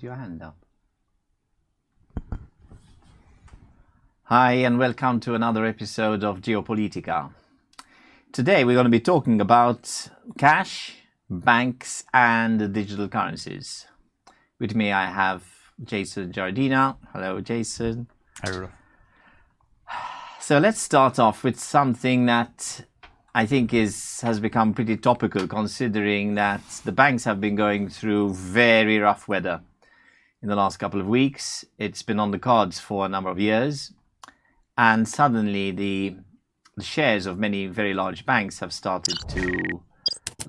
your hand up. Hi and welcome to another episode of Geopolitika. Today we're going to be talking about cash, banks and digital currencies. With me I have Jason Giardina. Hello Jason. Hi Rodolfo. So let's start off with something that I think has become pretty topical, considering that the banks have been going through very rough weather in the last couple of weeks. It's been on the cards for a number of years. And suddenly the shares of many very large banks have started to,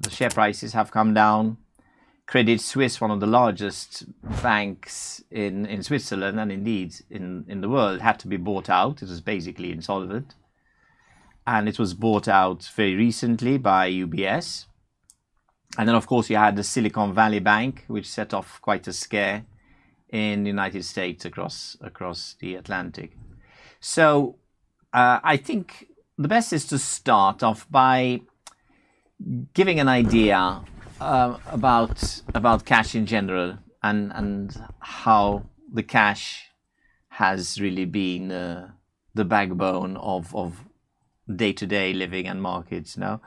the share prices have come down. Credit Suisse, one of the largest banks in Switzerland and indeed in the world, had to be bought out. It was basically insolvent. And it was bought out very recently by UBS. And then, of course, you had the Silicon Valley Bank, which set off quite a scare in the United States across the Atlantic. So I think the best is to start off by giving an idea about cash in general and how the cash has really been the backbone of day-to-day living and markets. Now,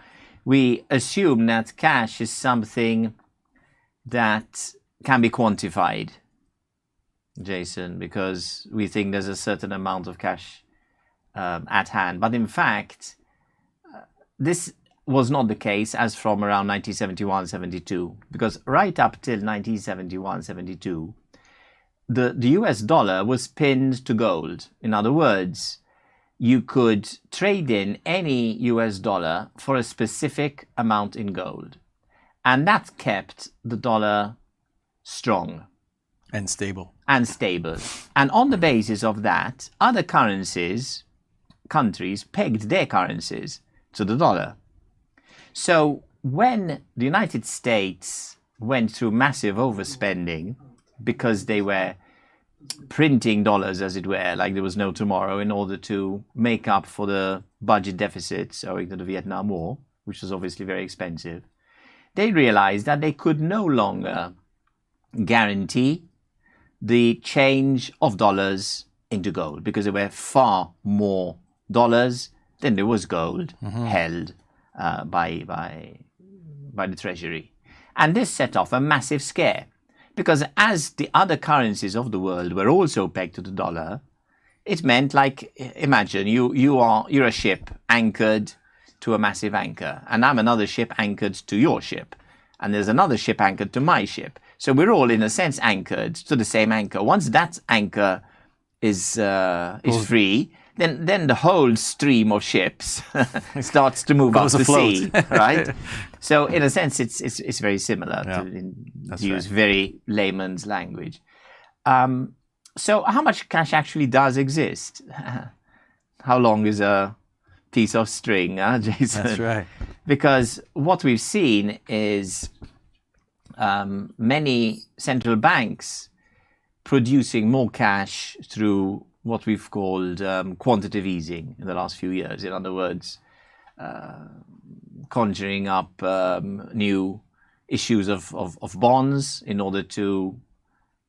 we assume that cash is something that can be quantified, Jason, because we think there's a certain amount of cash at hand. But in fact, this was not the case as from around 1971-72, because right up till 1971-72, the US dollar was pinned to gold. In other words, you could trade in any US dollar for a specific amount in gold. And that kept the dollar strong. And stable. And stable. And on the basis of that, other countries pegged their currencies to the dollar. So when the United States went through massive overspending because they were printing dollars, as it were, like there was no tomorrow, in order to make up for the budget deficits owing to the Vietnam War, which was obviously very expensive, they realized that they could no longer guarantee the change of dollars into gold, because there were far more dollars than there was gold held by the Treasury. And this set off a massive scare, because as the other currencies of the world were also pegged to the dollar, it meant, like, imagine you're a ship anchored to a massive anchor, and I'm another ship anchored to your ship, and there's another ship anchored to my ship. So we're all, in a sense, anchored to the same anchor. Once that anchor is free, then the whole stream of ships starts to move up the sea, right? So in a sense, it's very similar to use very layman's language. So how much cash actually does exist? How long is a piece of string, Jason? That's right. Because what we've seen is many central banks producing more cash through what we've called quantitative easing in the last few years. In other words, conjuring up new issues of bonds in order to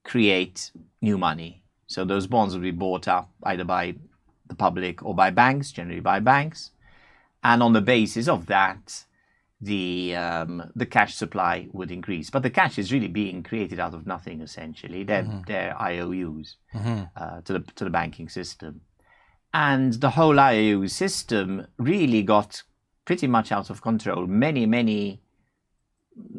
create new money. So those bonds will be bought up either by the public or by banks, generally by banks. And on the basis of that, the cash supply would increase. But the cash is really being created out of nothing, essentially. They're IOUs to the banking system. And the whole IOU system really got pretty much out of control many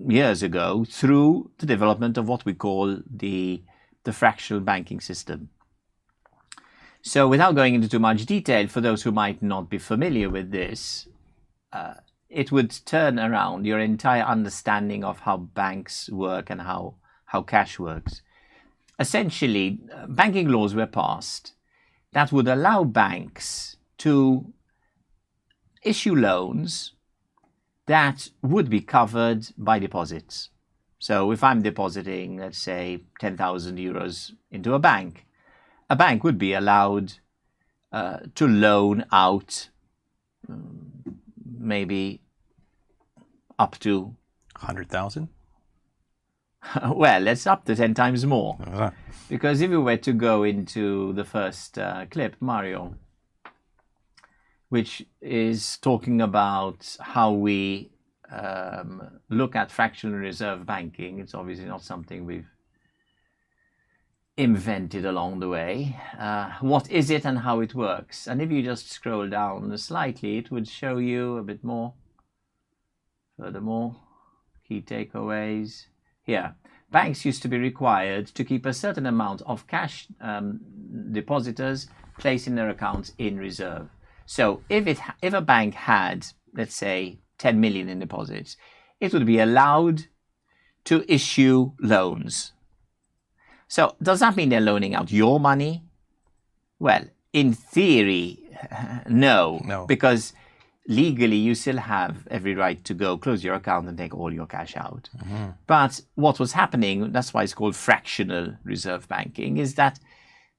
years ago through the development of what we call the fractional banking system. So without going into too much detail, for those who might not be familiar with this, it would turn around your entire understanding of how banks work and how cash works. Essentially, banking laws were passed that would allow banks to issue loans that would be covered by deposits. So if I'm depositing, let's say, 10,000 euros into a bank would be allowed to loan out maybe up to 100,000? Well, it's up to 10 times more. Because if we were to go into the first clip, Mario, which is talking about how we look at fractional reserve banking, it's obviously not something we've invented along the way. What is it and how it works? And if you just scroll down slightly, it would show you a bit more. Furthermore, key takeaways. Here, banks used to be required to keep a certain amount of cash depositors placed in their accounts in reserve. So if a bank had, let's say, 10 million in deposits, it would be allowed to issue loans. So does that mean they're loaning out your money? Well, in theory, no. Because legally, you still have every right to go close your account and take all your cash out. But what was happening, that's why it's called fractional reserve banking, is that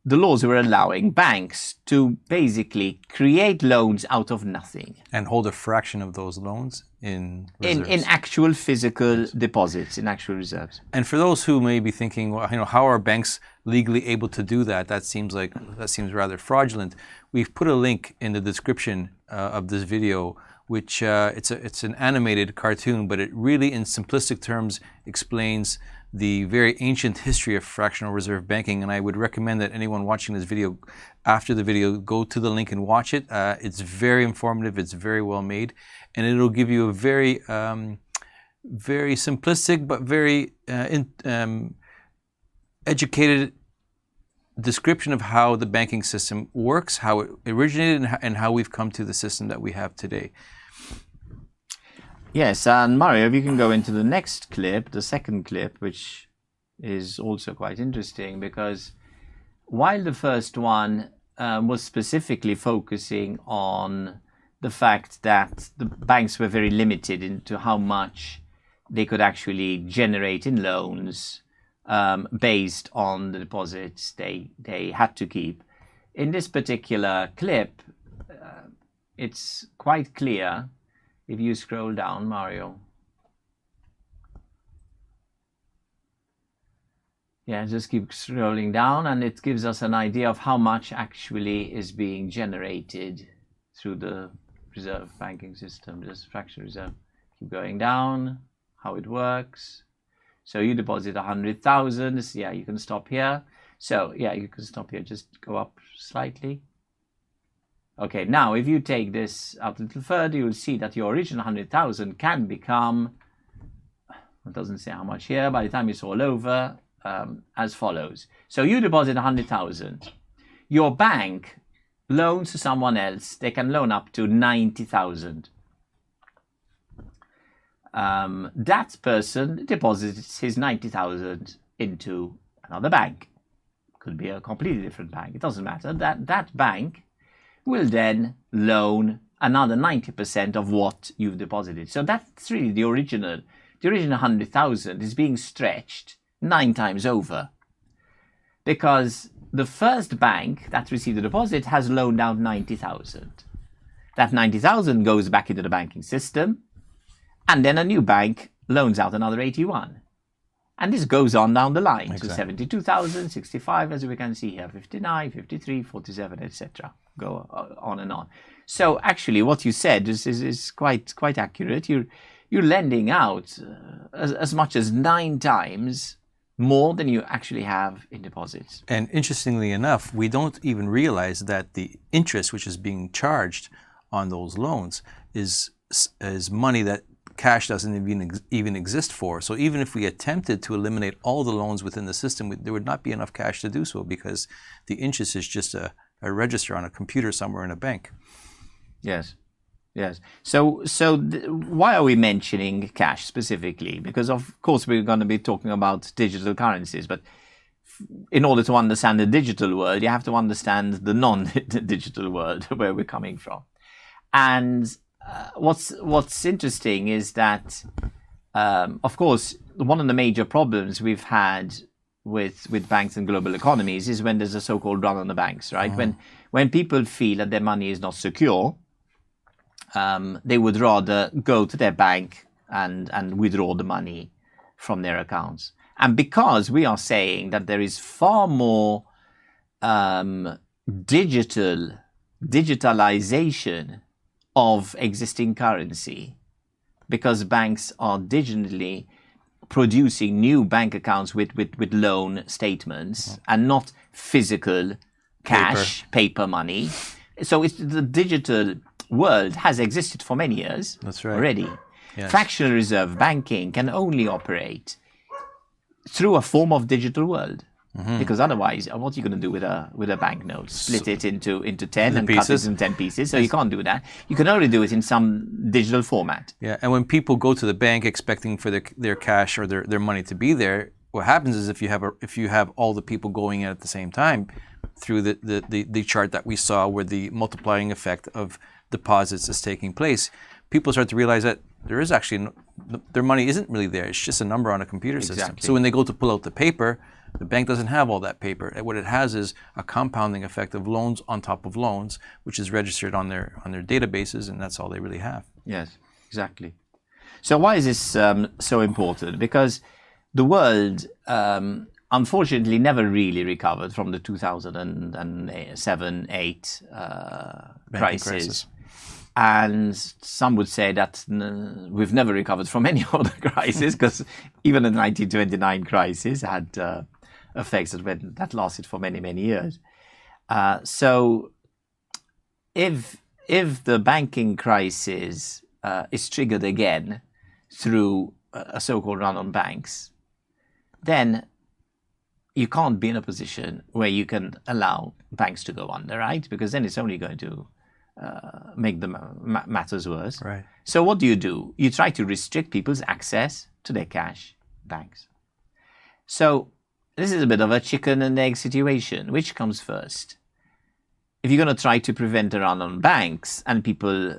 the laws were allowing banks to basically create loans out of nothing. And hold a fraction of those loans in reserves. In actual physical deposits, in actual reserves. And for those who may be thinking, well, how are banks legally able to do that? That seems rather fraudulent. We've put a link in the description of this video, which it's an animated cartoon, but it really, in simplistic terms, explains the very ancient history of fractional reserve banking. And I would recommend that anyone watching this video, after the video, go to the link and watch it. It's very informative. It's very well made, and it'll give you a very, very simplistic but very educated description of how the banking system works, how it originated, and how we've come to the system that we have today. Yes, and Mario, if you can go into the next clip, the second clip, which is also quite interesting, because while the first one was specifically focusing on the fact that the banks were very limited into how much they could actually generate in loans based on the deposits they had to keep. In this particular clip, it's quite clear. If you scroll down, Mario. Yeah, just keep scrolling down, and it gives us an idea of how much actually is being generated through the reserve banking system, just fractional reserve. Keep going down, how it works. So you deposit 100,000. Yeah, you can stop here. So yeah, you can stop here. Just go up slightly. Okay, now if you take this out a little further, you'll see that your original 100,000 can become, it doesn't say how much here, by the time it's all over, as follows. So you deposit 100,000. Your bank loans to someone else, they can loan up to 90,000. That person deposits his 90,000 into another bank. Could be a completely different bank. It doesn't matter. That bank will then loan another 90% of what you've deposited. So that's really the original 100,000 is being stretched 9 times over, because the first bank that received the deposit has loaned out 90,000. That 90,000 goes back into the banking system, and then a new bank loans out another 81. And this goes on down the line to 72,000, 65, as we can see here, 59, 53, 47, etc. Go on and on. So actually, what you said is quite accurate. You're lending out as much as 9 times more than you actually have in deposits. And interestingly enough, we don't even realize that the interest which is being charged on those loans is money that cash doesn't even exist for. So even if we attempted to eliminate all the loans within the system, there would not be enough cash to do so, because the interest is just a register on a computer somewhere in a bank. Yes. So why are we mentioning cash specifically? Because of course we're going to be talking about digital currencies, but in order to understand the digital world, you have to understand the non-digital world where we're coming from. And what's interesting is that, of course, one of the major problems we've had with banks and global economies is when there's a so-called run on the banks, right? When people feel that their money is not secure, they would rather go to their bank and withdraw the money from their accounts. And because we are saying that there is far more digitalization of existing currency, because banks are digitally producing new bank accounts with loan statements and not physical cash, paper money. So the digital world has existed for many years. That's right. Already. Yes. Fractional reserve banking can only operate through a form of digital world. Because otherwise, what are you going to do with a banknote? Split it into 10 and cut it into 10 pieces. So you can't do that. You can only do it in some digital format. Yeah, and when people go to the bank expecting for their cash or their money to be there, what happens is if you have all the people going in at the same time, through the chart that we saw where the multiplying effect of deposits is taking place, people start to realize that there is actually their money isn't really there. It's just a number on a computer system. So when they go to pull out the paper, the bank doesn't have all that paper. What it has is a compounding effect of loans on top of loans, which is registered on their databases, and that's all they really have. Yes, exactly. So why is this so important? Because the world, unfortunately, never really recovered from the 2007-8 crisis. And some would say that we've never recovered from any other crisis, because even the 1929 crisis had effects that lasted for many, many years. So if the banking crisis is triggered again through a so-called run on banks, then you can't be in a position where you can allow banks to go under, right? Because then it's only going to make the matters worse. Right. So what do? You try to restrict people's access to their cash, banks. So this is a bit of a chicken and egg situation. Which comes first? If you're going to try to prevent a run on banks and people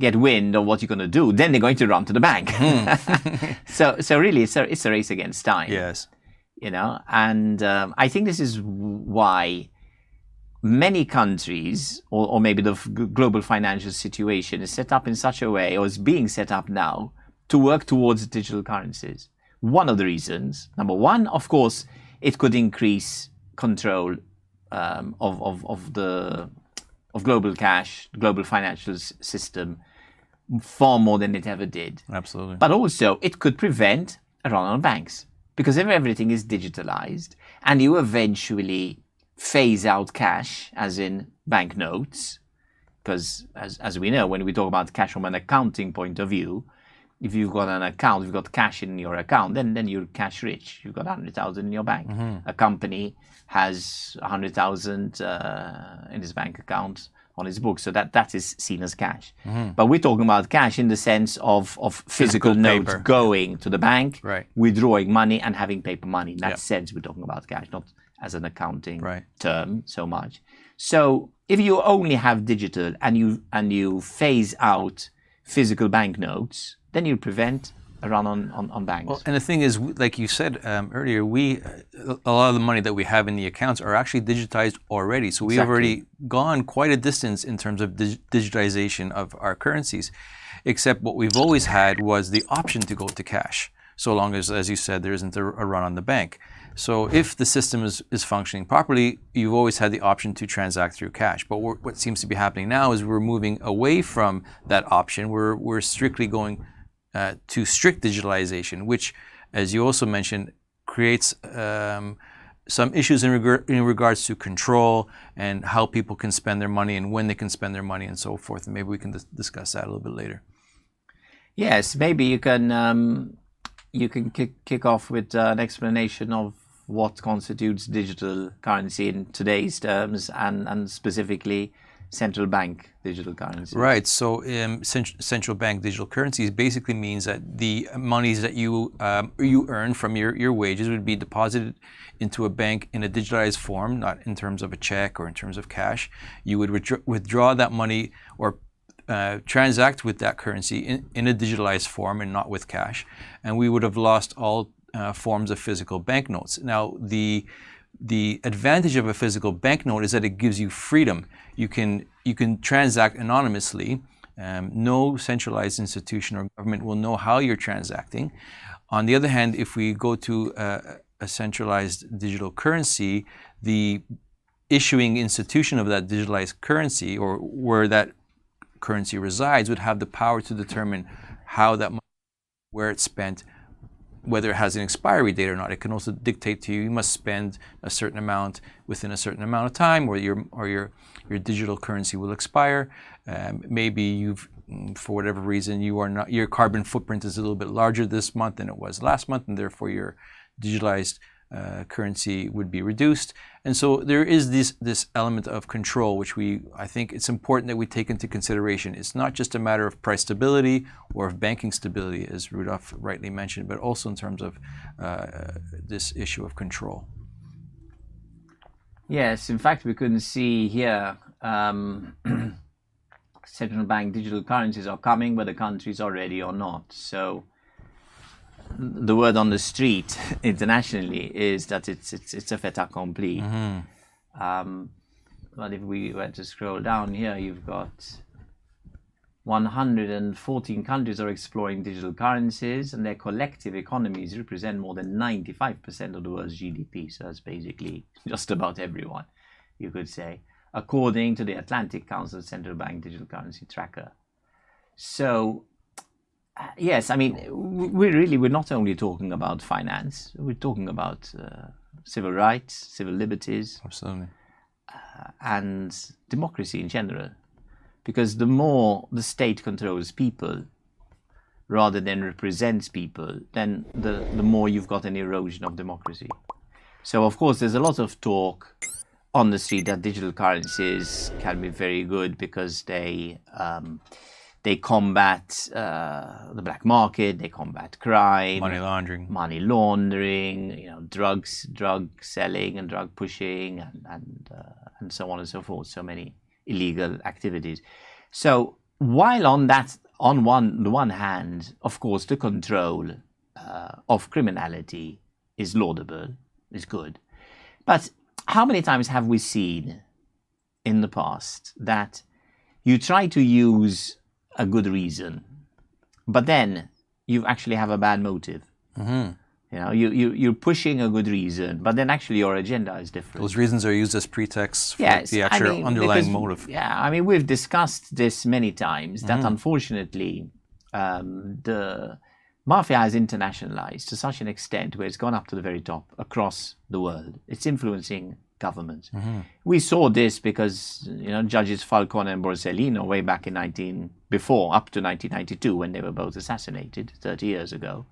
get wind of what you're going to do, then they're going to run to the bank. So really, it's a race against time. Yes. You know, and I think this is why many countries, or maybe the global financial situation is set up in such a way, or is being set up now, to work towards digital currencies. One of the reasons, number one, of course, it could increase control of global cash, global financial system, far more than it ever did. Absolutely. But also, it could prevent a run on banks, because if everything is digitalized and you eventually phase out cash, as in banknotes, because as we know, when we talk about cash from an accounting point of view, if you've got an account, if you've got cash in your account, then you're cash rich. You've got 100,000 in your bank. A company has 100,000 in his bank account on his book, so that is seen as cash. But we're talking about cash in the sense of physical notes paper. Going to the bank, Right. withdrawing money and having paper money. In that sense, we're talking about cash, not as an accounting term so much. So if you only have digital and you phase out physical banknotes, then you prevent a run on banks. Well, and the thing is, like you said earlier, a lot of the money that we have in the accounts are actually digitized already. So we have already gone quite a distance in terms of digitization of our currencies. Except what we've always had was the option to go to cash, so long as you said, there isn't a run on the bank. So if the system is functioning properly, you've always had the option to transact through cash. But what seems to be happening now is we're moving away from that option. We're strictly going to strict digitalization, which, as you also mentioned, creates some issues in regards to control and how people can spend their money and when they can spend their money and so forth. And maybe we can discuss that a little bit later. Yes, maybe you can kick off with an explanation of what constitutes digital currency in today's terms, and specifically central bank digital currency. Right. So central bank digital currencies basically means that the monies that you earn from your wages would be deposited into a bank in a digitalized form, not in terms of a check or in terms of cash. You would withdraw that money or transact with that currency in a digitalized form and not with cash, and we would have lost all forms of physical banknotes. Now, the advantage of a physical banknote is that it gives you freedom. You can transact anonymously, No centralized institution or government will know how you're transacting. On the other hand, if we go to a centralized digital currency, the issuing institution of that digitalized currency, or where that currency resides, would have the power to determine how that money, where it's spent, whether it has an expiry date or not. It can also dictate to you, you must spend a certain amount within a certain amount of time, or your digital currency will expire. Maybe you've, for whatever reason, your carbon footprint is a little bit larger this month than it was last month, and therefore your digitalized currency would be reduced. And so there is this element of control, which I think it's important that we take into consideration. It's not just a matter of price stability or of banking stability, as Rodolfo rightly mentioned, but also in terms of this issue of control. Yes, in fact, we can see here central bank digital currencies are coming, whether countries are ready or not. So the word on the street internationally is that it's a fait accompli. But if we were to scroll down here, you've got 114 countries are exploring digital currencies, and their collective economies represent more than 95% of the world's GDP. So that's basically just about everyone, you could say, according to the Atlantic Council Central Bank Digital Currency Tracker. So yes, I mean, we're not only talking about finance, we're talking about civil rights, civil liberties, absolutely, and democracy in general. Because the more the state controls people rather than represents people, then the more you've got an erosion of democracy. So of course there's a lot of talk on the street that digital currencies can be very good because they combat the black market, they combat crime, money laundering, drug selling and drug pushing, and so on and so forth. So many illegal activities. So while on the one hand, of course, the control of criminality is laudable, is good, but how many times have we seen in the past that you try to use a good reason, but then you actually have a bad motive? You're pushing a good reason, but then actually your agenda is different. Those reasons are used as pretexts for the actual underlying motive. Yeah, I mean, we've discussed this many times, that unfortunately the mafia has internationalized to such an extent where it's gone up to the very top across the world. It's influencing governments. We saw this because judges Falcone and Borsellino way back in up to 1992, when they were both assassinated 30 years ago,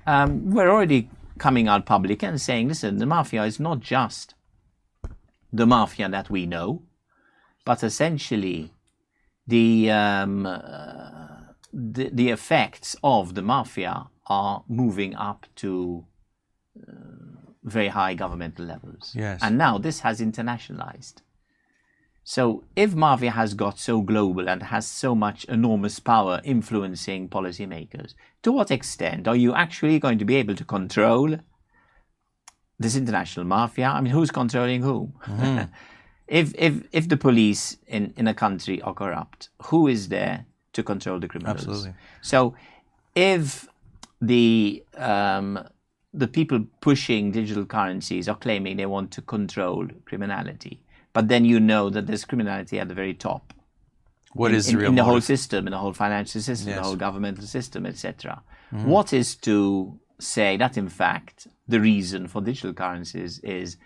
we're already coming out public and saying, listen, the mafia is not just the mafia that we know, but essentially the effects of the mafia are moving up to very high governmental levels. Yes. And now this has internationalized. So if mafia has got so global and has so much enormous power influencing policymakers, to what extent are you actually going to be able to control this international mafia? I mean, who's controlling who? If the police in a country are corrupt, who is there to control the criminals? Absolutely. So if the people pushing digital currencies are claiming they want to control criminality, but then that there's criminality at the very top. What is the real in the motive? whole system, in the whole financial system, Yes. the whole governmental system, etc. What is to say that in fact the reason for digital currencies is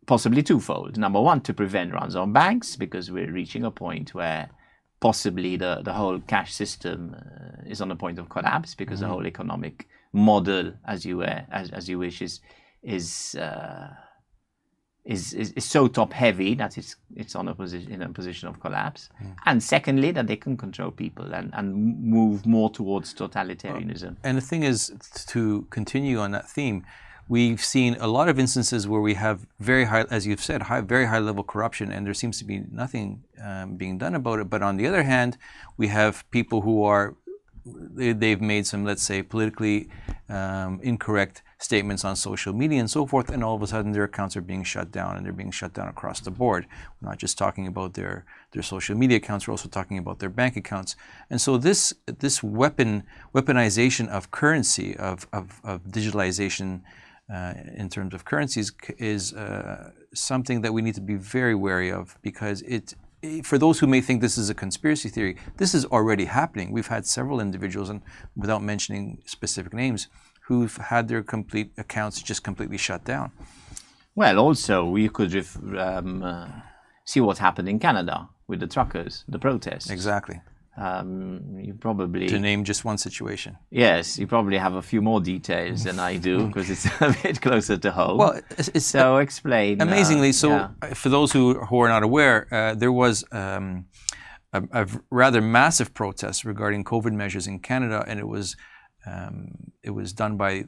possibly twofold? Number one, to prevent runs on banks, because we're reaching a point where possibly the whole cash system is on the point of collapse, because the whole economic model, as you wish, is so top heavy that it's in a position of collapse. And secondly, that they can control people and move more towards totalitarianism. And the thing is, to continue on that theme, we've seen a lot of instances where we have very high, as you've said, very high level corruption, and there seems to be nothing being done about it. But on the other hand, we have people who are they've made some, let's say, politically incorrect statements on social media and so forth, and all of a sudden their accounts are being shut down, and they're being shut down across the board. We're not just talking about their social media accounts, we're also talking about their bank accounts. And so this weaponization of currency, of digitalization in terms of currencies is something that we need to be very wary of, because for those who may think this is a conspiracy theory, this is already happening. We've had several individuals, and without mentioning specific names, who've had their complete accounts just completely shut down. Well, also, we could see what happened in Canada with the truckers, the protests. Exactly. You probably... To name just one situation. Yes, you probably have a few more details than I do, because it's a bit closer to home. Well, so explain. Amazingly, for those who are not aware, there was a rather massive protest regarding COVID measures in Canada, and it was done by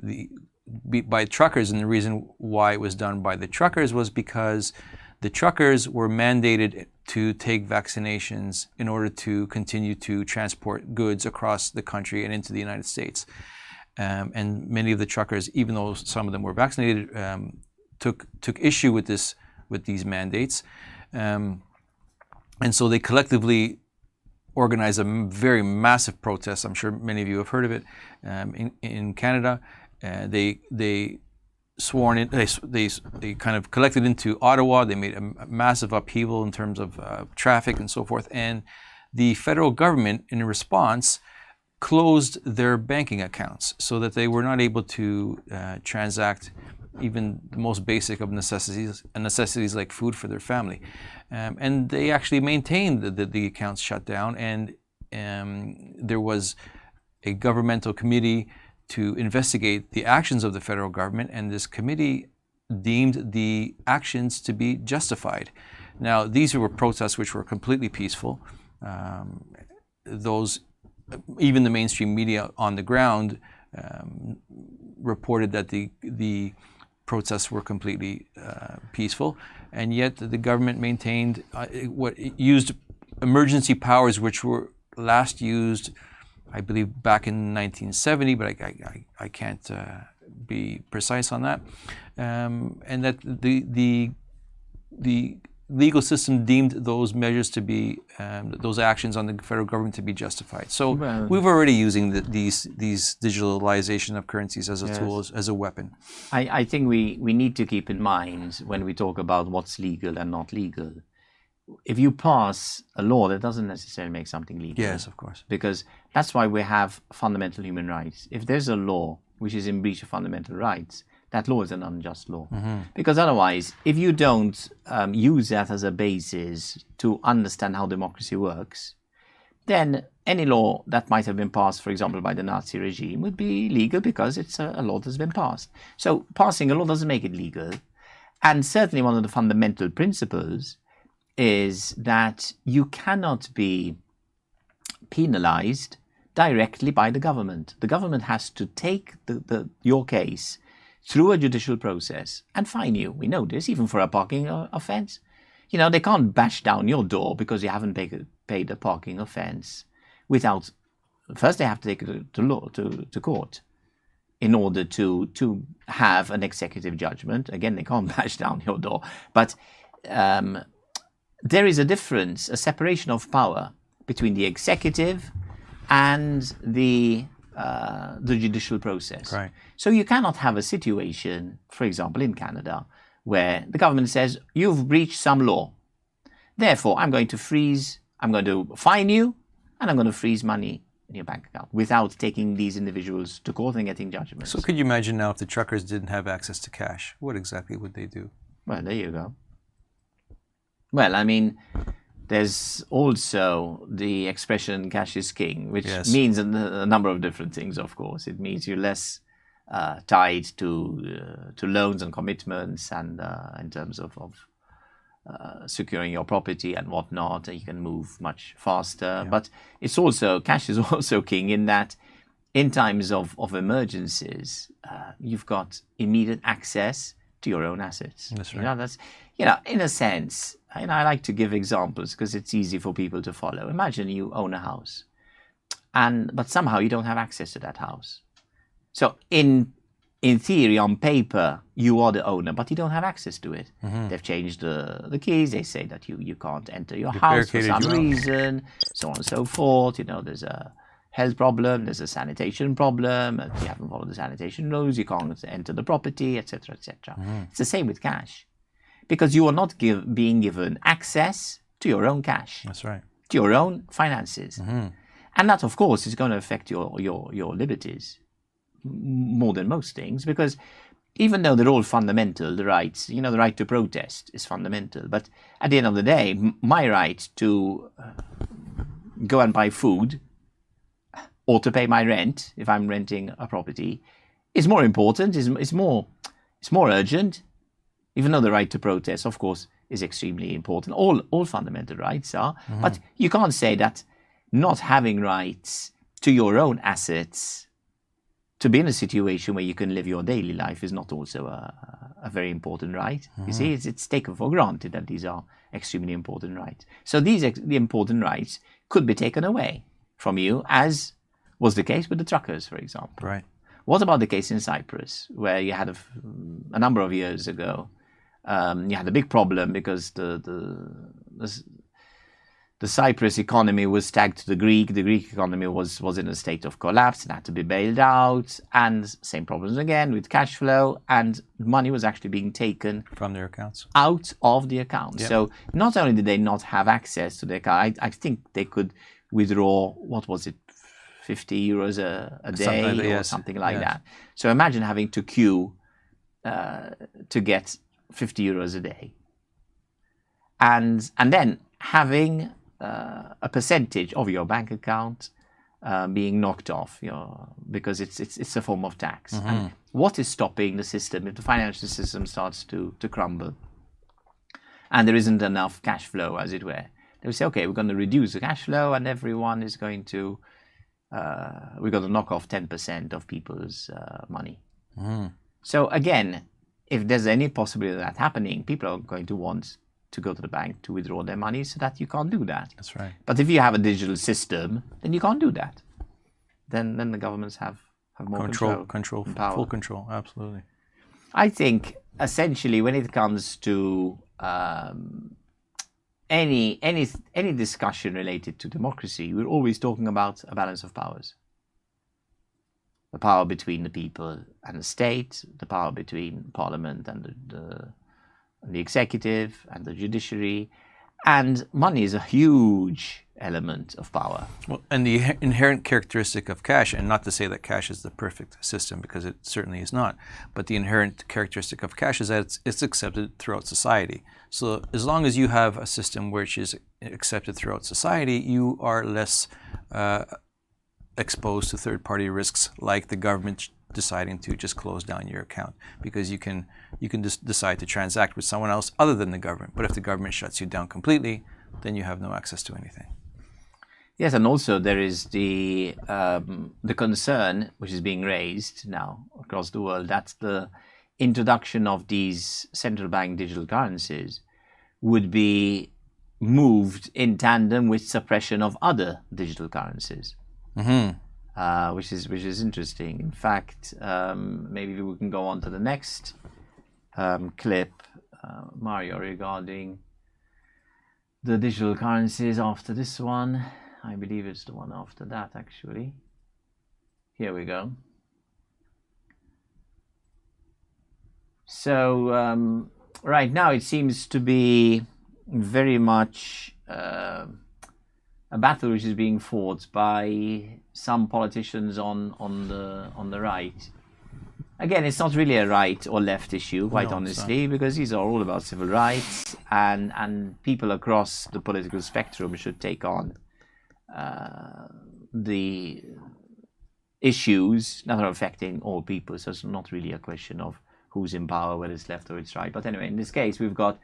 truckers, and the reason why it was done by the truckers was because the truckers were mandated to take vaccinations in order to continue to transport goods across the country and into the United States. And many of the truckers, even though some of them were vaccinated, took issue with these mandates, and so they collectively organized a very massive protest. I'm sure many of you have heard of it in Canada. They sworn in. They kind of collected into Ottawa. They made a massive upheaval in terms of traffic and so forth. And the federal government, in response, closed their banking accounts so that they were not able to transact even the most basic of necessities like food for their family. And they actually maintained the accounts shut down, and there was a governmental committee to investigate the actions of the federal government, and this committee deemed the actions to be justified. Now, these were protests which were completely peaceful. Even the mainstream media on the ground reported that the protests were completely peaceful, and yet the government maintained used emergency powers which were last used, I believe, back in 1970, but I can't be precise on that, and that the legal system deemed those measures to be, those actions on the federal government to be justified. So we've already using these digitalization of currencies as a tool, as a weapon. I think we need to keep in mind when we talk about what's legal and not legal. If you pass a law, that doesn't necessarily make something legal. Yes, of course. Because that's why we have fundamental human rights. If there's a law which is in breach of fundamental rights, that law is an unjust law. Mm-hmm. Because otherwise, if you don't use that as a basis to understand how democracy works, then any law that might have been passed, for example, by the Nazi regime would be legal because it's a law that's been passed. So passing a law doesn't make it legal. And certainly one of the fundamental principles is that you cannot be penalized directly by the government. The government has to take your case through a judicial process and fine you. We know this, even for a parking offense. You know, they can't bash down your door because you haven't paid a parking offense without... First, they have to take it to court in order to have an executive judgment. Again, they can't bash down your door. But there is a difference, a separation of power between the executive and the judicial process. Right. So you cannot have a situation, for example, in Canada, where the government says, you've breached some law. Therefore, I'm going to fine you, and I'm going to freeze money in your bank account without taking these individuals to court and getting judgments. So could you imagine now if the truckers didn't have access to cash? What exactly would they do? Well, there you go. Well, I mean, there's also the expression cash is king, which means a number of different things, of course. It means you're less tied to loans and commitments, and in terms of securing your property and whatnot, you can move much faster. Yeah. But it's also, cash is also king in that in times of emergencies, you've got immediate access to your own assets. That's right. In a sense, I like to give examples because it's easy for people to follow. Imagine you own a house but somehow you don't have access to that house. So in theory, on paper, you are the owner, but you don't have access to it. They've changed the keys. They say that you can't enter your house for some reason, so on and so forth. There's a health problem, there's a sanitation problem. If you haven't followed the sanitation rules, you can't enter the property, etc., etc. It's the same with cash, because you are not being given access to your own cash. That's right. To your own finances. And that, of course, is going to affect your liberties more than most things, because even though they're all fundamental, the rights, the right to protest is fundamental. But at the end of the day, my right to go and buy food or to pay my rent, if I'm renting a property, is more important, is more urgent, even though the right to protest, of course, is extremely important. All fundamental rights are. But you can't say that not having rights to your own assets, to be in a situation where you can live your daily life, is not also a very important right. You see, it's taken for granted that these are extremely important rights. So the important rights could be taken away from you, as was the case with the truckers, for example. Right. What about the case in Cyprus, where you had a number of years ago, you had a big problem because the Cyprus economy was tagged to the Greek. The Greek economy was in a state of collapse and had to be bailed out. And same problems again with cash flow, and money was actually being taken from their accounts, out of the account. Yep. So not only did they not have access to the account, I think they could withdraw, what was it, 50 euros a day or something like that. So imagine having to queue to get 50 euros a day. And then having a percentage of your bank account being knocked off, because it's a form of tax. And what is stopping the system if the financial system starts to crumble and there isn't enough cash flow, as it were? They will say, okay, we're going to reduce the cash flow, and everyone is going to we're going to knock off 10% of people's money. So again, if there's any possibility of that happening, people are going to want to go to the bank to withdraw their money, so that you can't do that. That's right. But if you have a digital system, then you can't do that. Then the governments have more control, power. Full control, absolutely. I think essentially when it comes to any discussion related to democracy, we're always talking about a balance of powers. The power between the people and the state, the power between parliament and the executive and the judiciary, and money is a huge element of power. Well, and the inherent characteristic of cash, and not to say that cash is the perfect system, because it certainly is not, but the inherent characteristic of cash is that it's accepted throughout society. So as long as you have a system which is accepted throughout society, you are less exposed to third-party risks, like the government deciding to just close down your account, because you can just decide to transact with someone else other than the government. But if the government shuts you down completely, then you have no access to anything. Yes, and also there is the concern which is being raised now across the world, that the introduction of these central bank digital currencies would be moved in tandem with suppression of other digital currencies. Which is interesting. In fact, maybe we can go on to the next clip, Mario, regarding the digital currencies after this one. I believe it's the one after that, actually. Here we go. So right now it seems to be very much a battle which is being fought by some politicians on the right. Again, it's not really a right or left issue, quite honestly, because these are all about civil rights, and people across the political spectrum should take on the issues that are affecting all people. So it's not really a question of who's in power, whether it's left or it's right. But anyway, in this case, we've got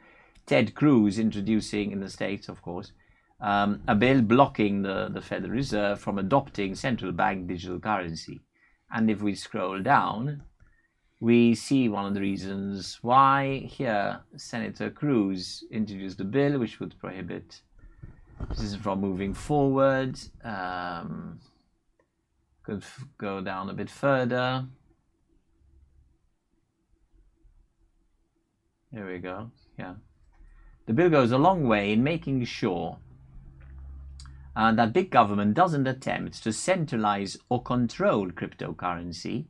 Ted Cruz introducing, in the States, of course, a bill blocking the Federal Reserve from adopting central bank digital currency. And if we scroll down, we see one of the reasons why. Here, Senator Cruz introduced a bill which would prohibit this from moving forward. Could go down a bit further. Here we go. Yeah. The bill goes a long way in making sure that big government doesn't attempt to centralize or control cryptocurrency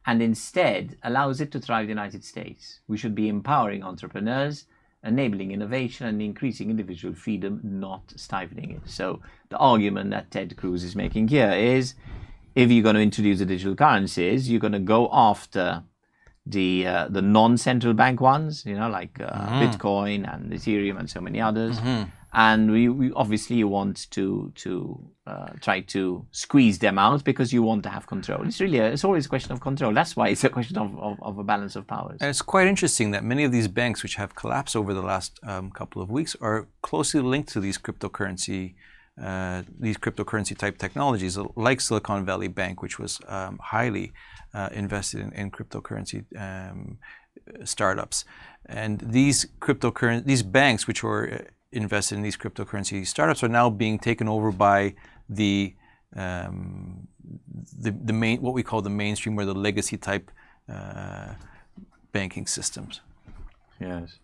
and instead allows it to thrive in the United States. We should be empowering entrepreneurs, enabling innovation and increasing individual freedom, not stifling it. So the argument that Ted Cruz is making here is if you're going to introduce the digital currencies, you're going to go after the non-central bank ones, like Bitcoin and Ethereum and so many others. And we obviously you want to try to squeeze them out because you want to have control. It's always a question of control. That's why it's a question of a balance of powers. And it's quite interesting that many of these banks, which have collapsed over the last couple of weeks, are closely linked to these cryptocurrency type technologies, like Silicon Valley Bank, which was highly invested in cryptocurrency startups. And these banks, which were invested in these cryptocurrency startups, are now being taken over by the main, what we call the mainstream or the legacy type banking systems. Yes.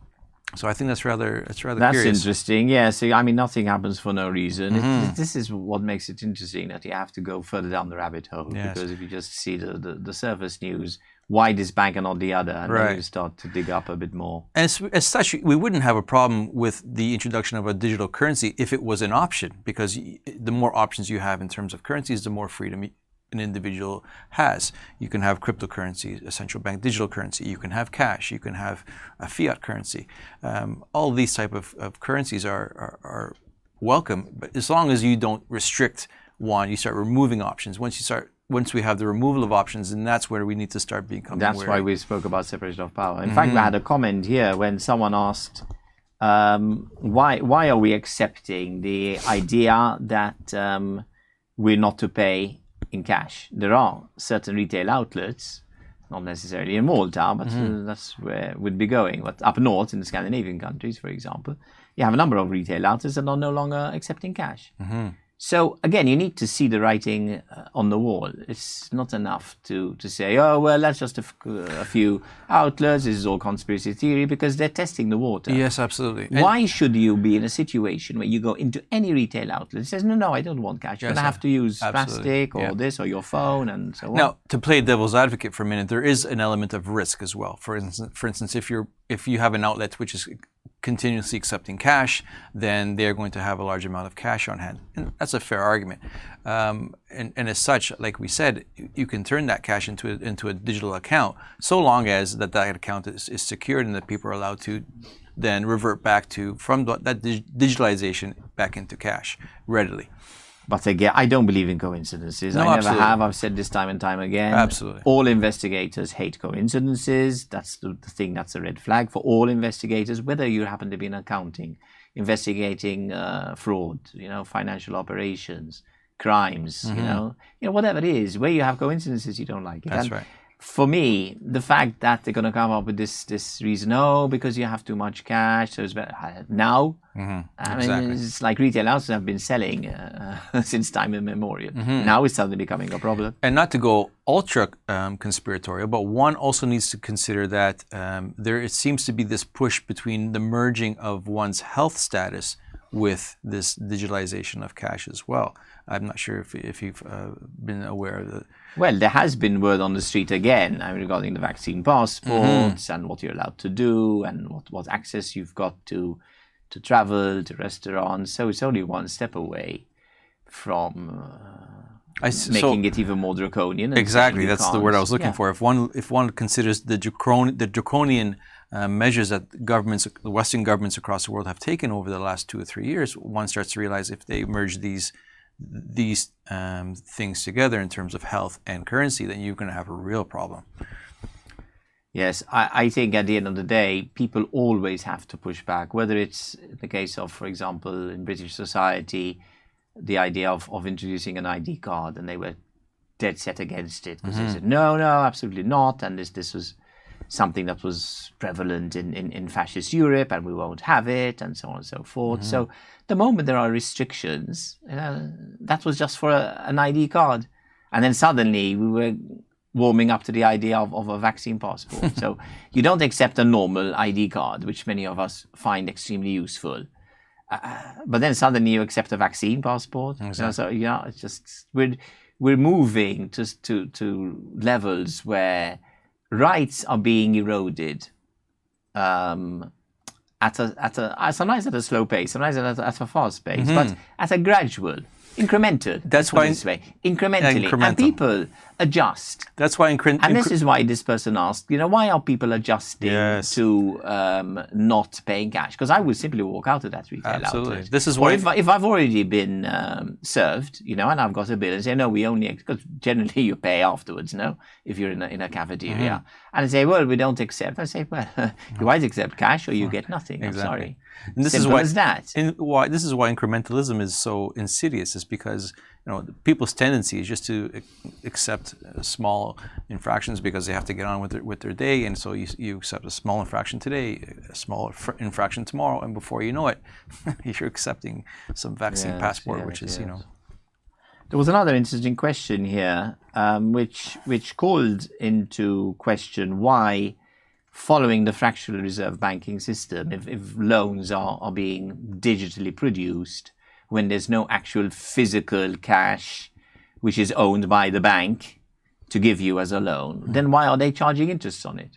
So I think that's rather That's curious. interesting. Yeah. So I mean, nothing happens for no reason. This is what makes it interesting, that you have to go further down the rabbit hole. Yes. Because if you just see the surface news, why this bank and not the other, and then you start to dig up a bit more. And as such, we wouldn't have a problem with the introduction of a digital currency if it was an option, because the more options you have in terms of currencies, the more freedom an individual has. You can have cryptocurrency, a central bank digital currency. You can have cash. You can have a fiat currency. All these type of currencies are welcome, but as long as you don't restrict one, you start removing options. Once we have the removal of options, and that's where we need to start becoming That's wary. why we spoke about separation of power. In fact, we had a comment here when someone asked, why are we accepting the idea that we're not to pay in cash? There are certain retail outlets, not necessarily in Malta, but that's where we'd be going. But up north in the Scandinavian countries, for example, you have a number of retail outlets that are no longer accepting cash. So again, you need to see the writing on the wall. It's not enough to say, oh, well, that's just a few outlets. This is all conspiracy theory, because they're testing the water. Yes, absolutely. Why should you be in a situation where you go into any retail outlet? It says, no, I don't want cash. You're going to have to use plastic or this or your phone and so on. Now, to play devil's advocate for a minute, there is an element of risk as well. For instance, if you have an outlet which is continuously accepting cash, then they're going to have a large amount of cash on hand. And that's a fair argument. And as such, like we said, you can turn that cash into a digital account, so long as that account is secured and that people are allowed to then revert back from that digitalization back into cash readily. But again, I don't believe in coincidences. No, I never absolutely. have. I've said this time and time again. Absolutely. All investigators hate coincidences. That's the thing that's a red flag for all investigators, whether you happen to be in accounting, investigating fraud, financial operations, crimes, whatever it is. Where you have coincidences, you don't like it. That's And right. for me, the fact that they're going to come up with this reason, because you have too much cash, so it's better now. I mean, it's like retail outlets have been selling since time immemorial. Now it's suddenly becoming a problem. And not to go ultra conspiratorial, but one also needs to consider that it seems to be this push between the merging of one's health status with this digitalization of cash as well. I'm not sure if you've been aware of the... Well, there has been word on the street again regarding the vaccine passports and what you're allowed to do and what access you've got to travel, to restaurants. So it's only one step away from making it even more draconian. Exactly, that's the word I was looking for. If one considers the draconian measures that the Western governments across the world have taken over the last 2 or 3 years, one starts to realize if they merge these things together in terms of health and currency, then you're going to have a real problem. Yes, I think at the end of the day, people always have to push back, whether it's the case of, for example, in British society, the idea of introducing an ID card, and they were dead set against it because they said, no, absolutely not. And this was something that was prevalent in fascist Europe, and we won't have it, and so on and so forth. So the moment there are restrictions, that was just for an ID card. And then suddenly we were warming up to the idea of a vaccine passport. So you don't accept a normal ID card, which many of us find extremely useful. But then suddenly you accept a vaccine passport. Exactly. So it's just we're moving to levels where rights are being eroded, sometimes at a slow pace, sometimes at a fast pace, but at a gradual, incremental. That's why incrementally, and people adjust. That's why And this is why this person asked, why are people adjusting to not paying cash? Because I would simply walk out of that retail outlet. This is why. Or if I've already been served, and I've got a bill, and say, no, we only, because generally you pay afterwards, no, if you're in a cafeteria. And I say, well, we don't accept. I say, well, you either accept cash or you get nothing. Exactly. I'm sorry. And this Simple as that. This is why incrementalism is so insidious, is because people's tendency is just to accept small infractions because they have to get on with their day, and so you accept a small infraction today, a small infraction tomorrow, and before you know it, you're accepting some vaccine passport, which is There was another interesting question here, which called into question why, following the fractional reserve banking system, if loans are being digitally produced, when there's no actual physical cash which is owned by the bank to give you as a loan, then why are they charging interest on it?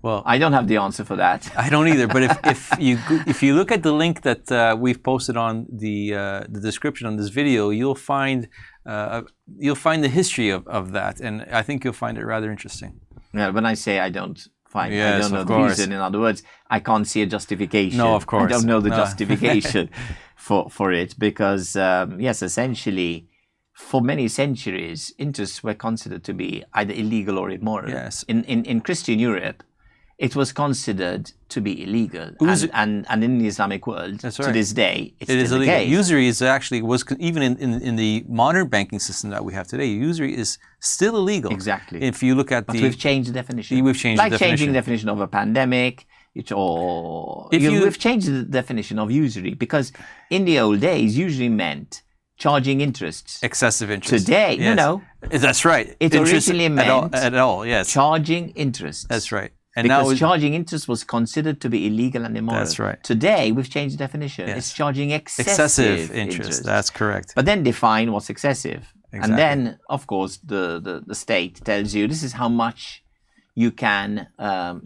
Well, I don't have the answer for that. I don't either. But if you look at the link that we've posted on the description on this video, you'll find the history of that, and I think you'll find it rather interesting. Yeah, when I say I don't find, yes, I don't know the reason. In other words, I can't see a justification. No, of course. I don't know the justification for it because, yes, essentially, for many centuries, interests were considered to be either illegal or immoral. Yes. In Christian Europe, it was considered to be illegal, and in the Islamic world, to this day, it is illegal. Usury is even in the modern banking system that we have today. Usury is still illegal. Exactly. If you look at we've changed the definition. We've changed the definition. Changing the definition of a pandemic. We've changed the definition of usury because in the old days, usury meant charging interests. Excessive interest. Today, yes. no. That's right. It originally meant at all, yes. Charging interests. That's right. And because charging interest was considered to be illegal and immoral. That's right. Today, we've changed the definition. Yes. It's charging excessive interest. That's correct. But then define what's excessive. Exactly. And then, of course, the state tells you this is how much you can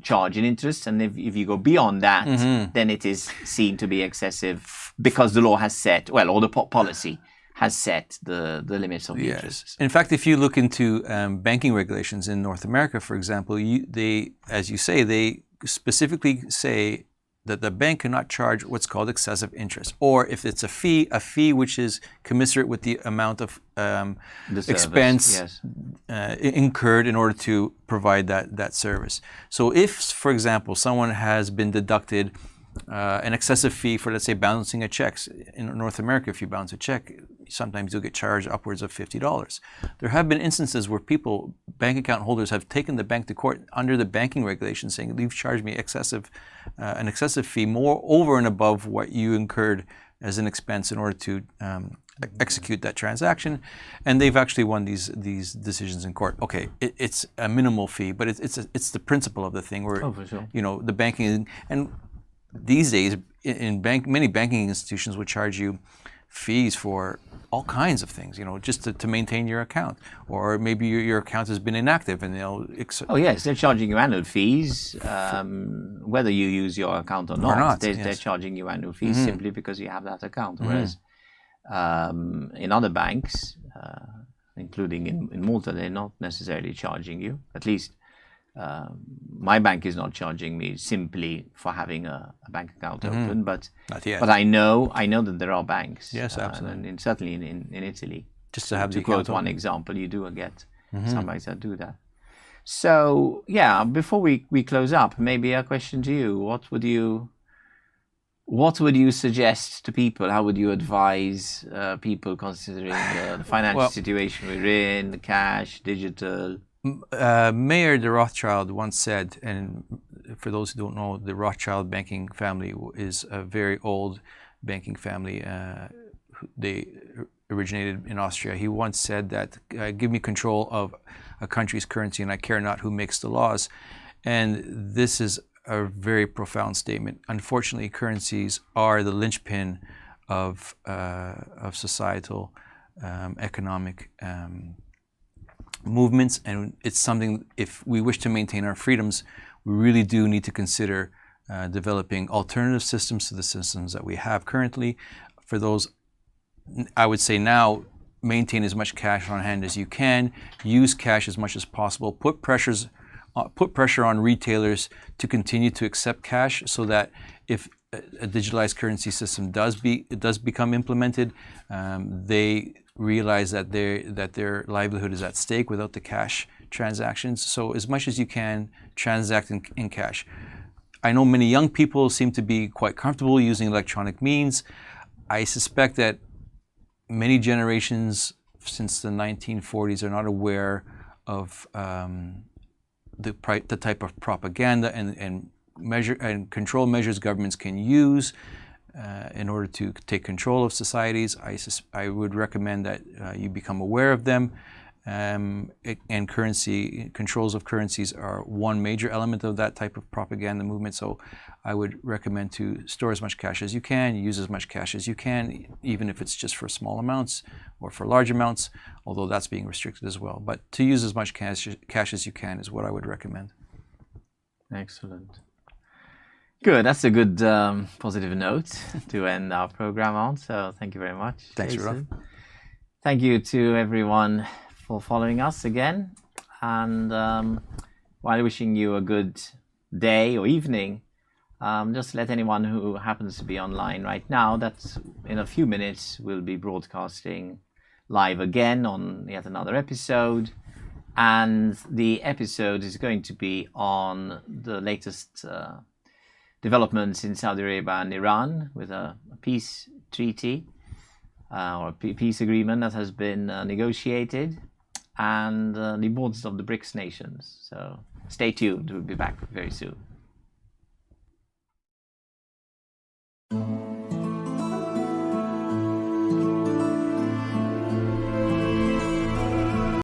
charge in interest. And if you go beyond that, then it is seen to be excessive because the law has set, or the policy has set the limits of the interest. In fact, if you look into banking regulations in North America, for example, they specifically say that the bank cannot charge what's called excessive interest, or if it's a fee which is commensurate with the amount of expense incurred in order to provide that service. So if, for example, someone has been deducted an excessive fee for, let's say, balancing a check. In North America, if you balance a check, sometimes you'll get charged upwards of $50. There have been instances where bank account holders have taken the bank to court under the banking regulations saying, you've charged me an excessive fee more over and above what you incurred as an expense in order to execute that transaction, and they've actually won these decisions in court. Okay, it's a minimal fee, but it's the principle of the thing where for sure. The banking and these days, many banking institutions would charge you fees for all kinds of things, just to maintain your account, or maybe your account has been inactive, and they'll. Yes, they're charging you annual fees, whether you use your account or not. They're charging you annual fees simply because you have that account. Whereas in other banks, including in Malta, they're not necessarily charging you. At least. My bank is not charging me simply for having a bank account open, but not yet. But I know that there are banks. Yes, absolutely. And certainly in Italy, just to have to quote one example, you do get some banks that do that. So before we close up, maybe a question to you: What would you suggest to people? How would you advise people considering the financial situation we're in, the cash, digital? Mayer de Rothschild once said, and for those who don't know, the Rothschild banking family is a very old banking family. They originated in Austria. He once said that, give me control of a country's currency and I care not who makes the laws. And this is a very profound statement. Unfortunately, currencies are the linchpin of societal, economic movements, and it's something, if we wish to maintain our freedoms, we really do need to consider developing alternative systems to the systems that we have currently. For those, I would say now, maintain as much cash on hand as you can, use cash as much as possible, put pressure on retailers to continue to accept cash, so that if a digitalized currency system does become implemented, they realize that their livelihood is at stake without the cash transactions. So as much as you can, transact in cash. I know many young people seem to be quite comfortable using electronic means. I suspect that many generations since the 1940s are not aware of the type of propaganda and control measures governments can use in order to take control of societies. I would recommend that you become aware of them. And controls of currencies are one major element of that type of propaganda movement. So I would recommend to store as much cash as you can, use as much cash as you can, even if it's just for small amounts or for large amounts, although that's being restricted as well. But to use as much cash as you can is what I would recommend. Excellent. Good. That's a good positive note to end our program on. So thank you very much. Thanks, Rodolfo. Thank you to everyone for following us again. And while wishing you a good day or evening, just let anyone who happens to be online right now that in a few minutes we'll be broadcasting live again on yet another episode. And the episode is going to be on the latest developments in Saudi Arabia and Iran with a peace treaty or a peace agreement that has been negotiated, and the importance of the BRICS nations. So stay tuned. We'll be back very soon.